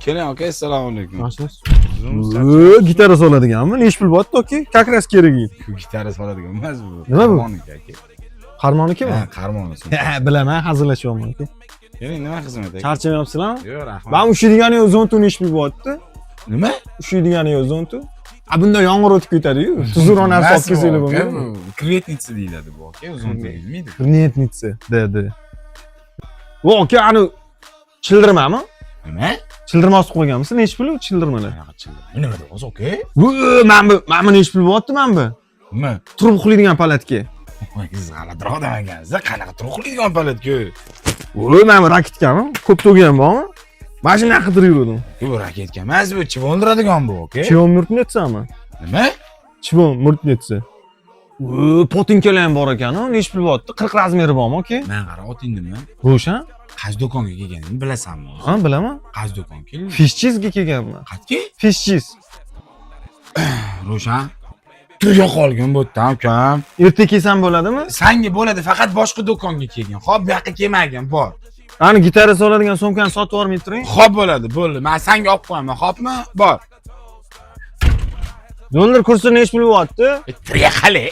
Keling aka, assalomu alaykum. Nasılsınız? Gitara soladiganmi? Nechi pul bo'pti aka? Как раз kerak. Gitara soladigan emas bu. Nima bu? Qarmoniki aka. Qarmonikimi? Ha, qarmonisi. Bilaman, hazillashyapman aka. Keling, nima xizmat aka? Charchamayapsizlarmi? Yo'q, rahmat. Men ushlaydigani zontu nechi pul bo'pti? Nima? Ushlaydigani zontu. Bunda yomg'ir o'tib ketadi-yu. Tuzukroq narsa olib kelsanglar bo'lmaydi. Kretnitsa deyiladi bu aka, uzun tegilmaydi. Kretnitsa, dedi. Vo aka, ani childirmami? Nima? Childirma osib qo'yganmisiz? Nechi pul childirmalar? Qanaqa childir? Nima deyapsiz aka? Men bu nechi pul bo'pti men bu? Nima? Turib uxlaydigan palatga. Siz g'alatiroq demagansiz. Qanaqa turib uxlaydigan palatku? Men bu raketkami? Ko'p to'g'an bormi? Mana shunaqa qidirib yurdim. Bu raketka emas, bu chivondiradigan bu aka. Chivon murtnetsami? Nima? Chivon murtnetsa. Potinkalar ham bor ekan, nechi pul bo'pti? 40 razmeri bormi aka? Men qara, otingni Ro'shan? qaysi do'konga kelganingni bilasanmi? Ha, bilaman. Qaysi do'kon keldi? Fishchizga kelganman. Qayerga? Fishchiz. Ro'shan. Tuya qolgan bu yerda ukam. Erta kelsam bo'ladimi? Sanga bo'ladi, faqat boshqa do'konga kelgan. Xo'p, bu yoqqa kelmagan, bor. Ani gitara soladigan sumkani sotib yubormay turing. Xo'p bo'ladi, bo'ldi. Men senga olib qo'yaman, xo'pmi? Bor. Dollar kursi nechi pul bo'pti? Tuya qali.